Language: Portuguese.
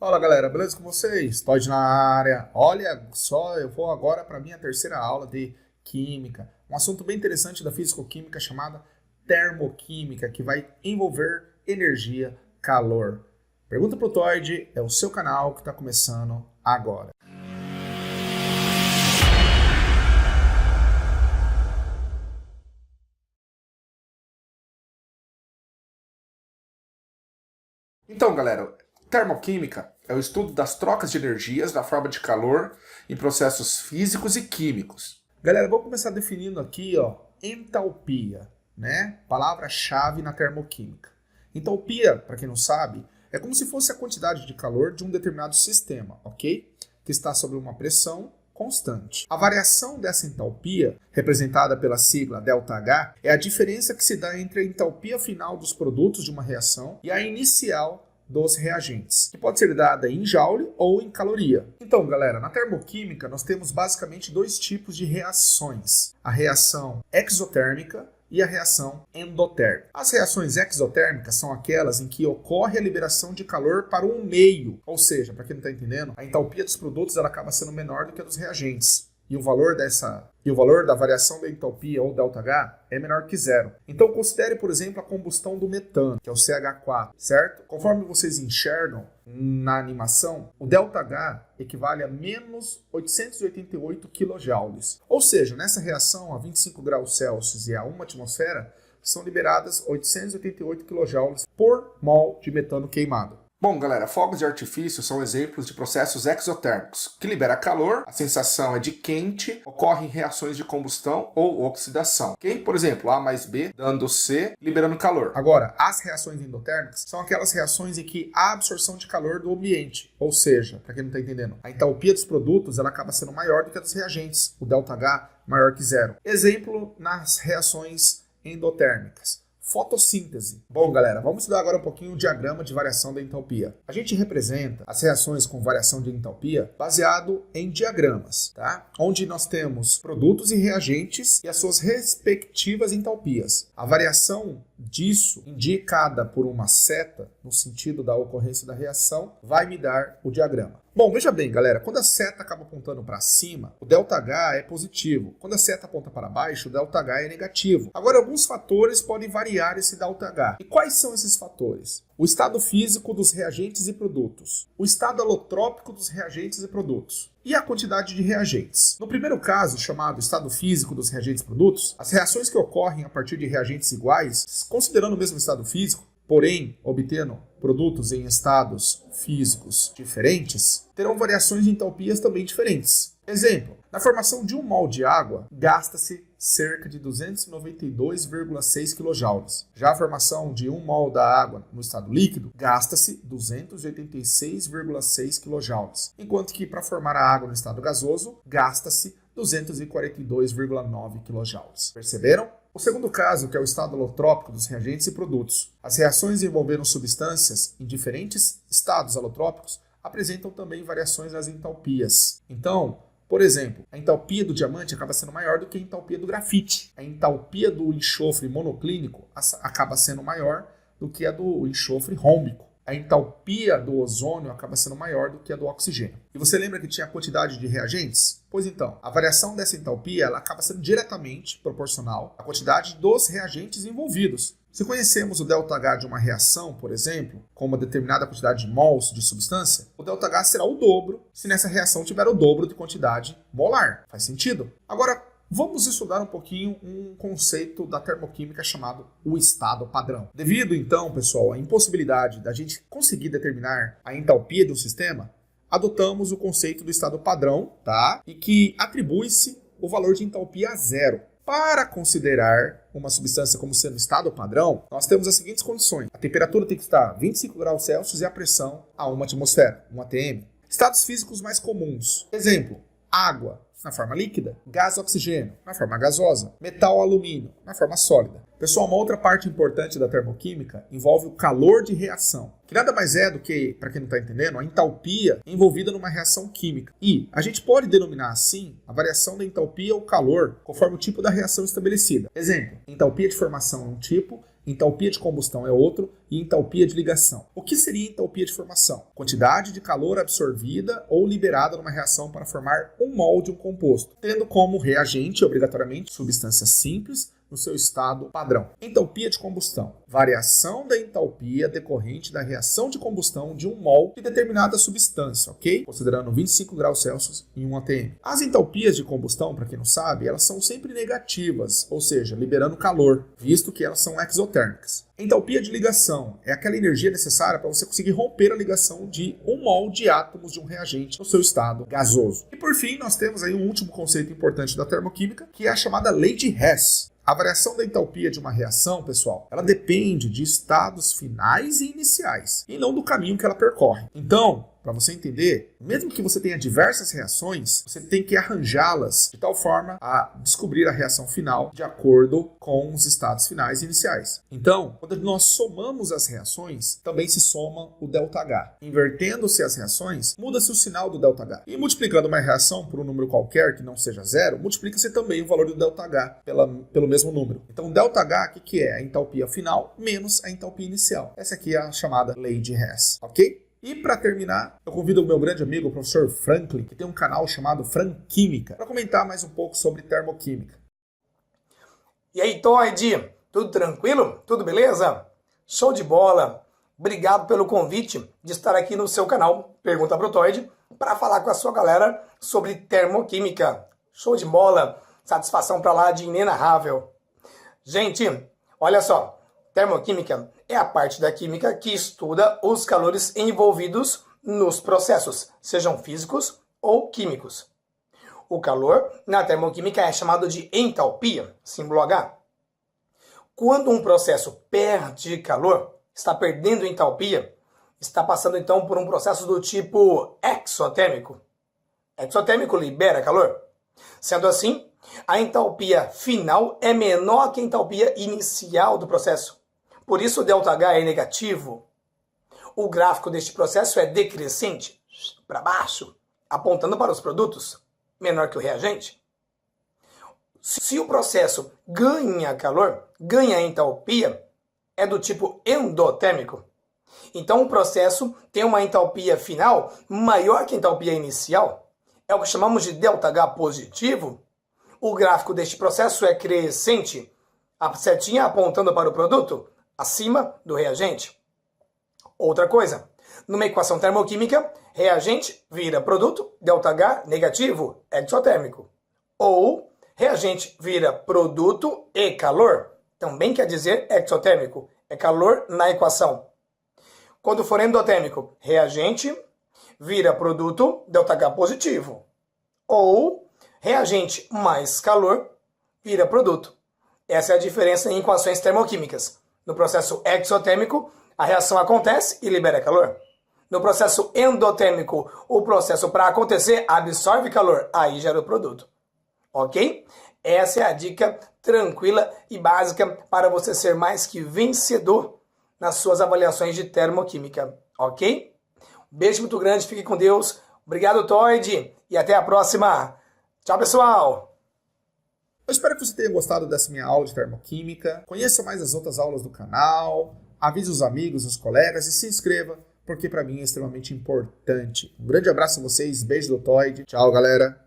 Fala galera, beleza com vocês? Todd na área. Olha só, eu vou agora para a minha terceira aula de Química. Um assunto bem interessante da Físico-Química chamada Termoquímica, que vai envolver energia, calor. Pergunta pro Todd, é o seu canal que está começando agora. Então galera, termoquímica é o estudo das trocas de energias na forma de calor em processos físicos e químicos. Galera, vamos começar definindo aqui, entalpia, né? Palavra-chave na termoquímica. Entalpia, para quem não sabe, é como se fosse a quantidade de calor de um determinado sistema, ok? Que está sob uma pressão constante. A variação dessa entalpia, representada pela sigla ΔH, é a diferença que se dá entre a entalpia final dos produtos de uma reação e a inicial dos reagentes, que pode ser dada em joule ou em caloria. Então, galera, na termoquímica nós temos basicamente dois tipos de reações: a reação exotérmica e a reação endotérmica. As reações exotérmicas são aquelas em que ocorre a liberação de calor para um meio, ou seja, para quem não está entendendo, a entalpia dos produtos ela acaba sendo menor do que a dos reagentes. E o valor da variação da entalpia ou ΔH é menor que zero. Então considere, por exemplo, a combustão do metano, que é o CH4, certo? Conforme vocês enxergam na animação, o ΔH equivale a menos 888 kJ. Ou seja, nessa reação a 25 graus Celsius e a 1 atmosfera, são liberadas 888 kJ por mol de metano queimado. Bom, galera, fogos de artifício são exemplos de processos exotérmicos, que libera calor, a sensação é de quente, ocorrem reações de combustão ou oxidação. Ok? Por exemplo, A mais B dando C, liberando calor. Agora, as reações endotérmicas são aquelas reações em que há absorção de calor do ambiente, ou seja, para quem não está entendendo, a entalpia dos produtos ela acaba sendo maior do que a dos reagentes, o ΔH maior que zero. Exemplo nas reações endotérmicas. Fotossíntese. Bom, galera, vamos estudar agora um pouquinho o diagrama de variação da entalpia. A gente representa as reações com variação de entalpia baseado em diagramas, tá? Onde nós temos produtos e reagentes e as suas respectivas entalpias. A variação disso, indicada por uma seta, no sentido da ocorrência da reação, vai me dar o diagrama. Bom, veja bem, galera, quando a seta acaba apontando para cima, o ΔH é positivo. Quando a seta aponta para baixo, o ΔH é negativo. Agora, alguns fatores podem variar esse ΔH. E quais são esses fatores? O estado físico dos reagentes e produtos, o estado alotrópico dos reagentes e produtos, e a quantidade de reagentes. No primeiro caso, chamado estado físico dos reagentes e produtos, as reações que ocorrem a partir de reagentes iguais, considerando o mesmo estado físico, porém obtendo produtos em estados físicos diferentes, terão variações de entalpias também diferentes. Exemplo, na formação de 1 mol de água, gasta-se cerca de 292,6 kJ. Já a formação de 1 mol da água no estado líquido, gasta-se 286,6 kJ. Enquanto que para formar a água no estado gasoso, gasta-se 242,9 kJ. Perceberam? O segundo caso, que é o estado alotrópico dos reagentes e produtos. As reações envolvendo substâncias em diferentes estados alotrópicos apresentam também variações nas entalpias. Então, por exemplo, a entalpia do diamante acaba sendo maior do que a entalpia do grafite. A entalpia do enxofre monoclínico acaba sendo maior do que a do enxofre rômbico. A entalpia do ozônio acaba sendo maior do que a do oxigênio. E você lembra que tinha a quantidade de reagentes? Pois então, a variação dessa entalpia ela acaba sendo diretamente proporcional à quantidade dos reagentes envolvidos. Se conhecemos o ΔH de uma reação, por exemplo, com uma determinada quantidade de mols de substância, o ΔH será o dobro se nessa reação tiver o dobro de quantidade molar. Faz sentido? Agora, vamos estudar um pouquinho um conceito da termoquímica chamado o estado padrão. Devido, então, pessoal, à impossibilidade da gente conseguir determinar a entalpia de um sistema, adotamos o conceito do estado padrão, tá? E que atribui-se o valor de entalpia a zero. Para considerar uma substância como sendo estado padrão, nós temos as seguintes condições. A temperatura tem que estar 25 graus Celsius e a pressão a 1 atmosfera, 1 atm. Estados físicos mais comuns. Exemplo, água na forma líquida, gás oxigênio na forma gasosa, metal alumínio na forma sólida. Pessoal, uma outra parte importante da termoquímica envolve o calor de reação, que nada mais é do que, para quem não está entendendo, a entalpia envolvida numa reação química. E a gente pode denominar assim a variação da entalpia ou calor conforme o tipo da reação estabelecida. Exemplo, entalpia de formação é um tipo, entalpia de combustão é outro e entalpia de ligação. O que seria entalpia de formação? Quantidade de calor absorvida ou liberada numa reação para formar um mol de um composto, tendo como reagente, obrigatoriamente, substância simples no seu estado padrão. Entalpia de combustão. Variação da entalpia decorrente da reação de combustão de um mol de determinada substância, ok? Considerando 25 graus Celsius em 1 atm. As entalpias de combustão, para quem não sabe, elas são sempre negativas, ou seja, liberando calor, visto que elas são exotérmicas. Entalpia de ligação é aquela energia necessária para você conseguir romper a ligação de um mol de átomos de um reagente no seu estado gasoso. E por fim, nós temos aí um último conceito importante da termoquímica, que é a chamada lei de Hess. A variação da entalpia de uma reação, pessoal, ela depende de estados finais e iniciais, e não do caminho que ela percorre. Então, para você entender, mesmo que você tenha diversas reações, você tem que arranjá-las de tal forma a descobrir a reação final de acordo com os estados finais e iniciais. Então, quando nós somamos as reações, também se soma o ΔH. Invertendo-se as reações, muda-se o sinal do ΔH. E multiplicando uma reação por um número qualquer que não seja zero, multiplica-se também o valor do ΔH pelo mesmo número. Então, ΔH, o que é? A entalpia final menos a entalpia inicial. Essa aqui é a chamada lei de Hess, ok? E para terminar, eu convido o meu grande amigo, o professor Franklin, que tem um canal chamado Franquímica, para comentar mais um pouco sobre termoquímica. E aí, Toyd, tudo tranquilo? Tudo beleza? Show de bola! Obrigado pelo convite de estar aqui no seu canal Pergunta pro Toyd para falar com a sua galera sobre termoquímica. Show de bola! Satisfação para lá de inenarrável. Gente, olha só, termoquímica é a parte da química que estuda os calores envolvidos nos processos, sejam físicos ou químicos. O calor na termoquímica é chamado de entalpia, símbolo H. Quando um processo perde calor, está perdendo entalpia, está passando então por um processo do tipo exotérmico. Exotérmico libera calor. Sendo assim, a entalpia final é menor que a entalpia inicial do processo. Por isso o ΔH é negativo. O gráfico deste processo é decrescente, para baixo, apontando para os produtos, menor que o reagente. Se o processo ganha calor, ganha entalpia, é do tipo endotérmico. Então o processo tem uma entalpia final maior que a entalpia inicial. É o que chamamos de ΔH positivo. O gráfico deste processo é crescente, a setinha apontando para o produto, acima do reagente. Outra coisa, numa equação termoquímica, reagente vira produto, ΔH negativo, exotérmico. Ou reagente vira produto e calor, também quer dizer exotérmico, é calor na equação. Quando for endotérmico, reagente vira produto, ΔH positivo. Ou reagente mais calor vira produto. Essa é a diferença em equações termoquímicas. No processo exotérmico, a reação acontece e libera calor. No processo endotérmico, o processo para acontecer absorve calor, aí gera o produto. Ok? Essa é a dica tranquila e básica para você ser mais que vencedor nas suas avaliações de termoquímica. Ok? Um beijo muito grande, fique com Deus. Obrigado, Toyd, e até a próxima. Tchau, pessoal! Eu espero que você tenha gostado dessa minha aula de termoquímica. Conheça mais as outras aulas do canal, avise os amigos, os colegas e se inscreva, porque para mim é extremamente importante. Um grande abraço a vocês, beijo do Toyd. Tchau, galera!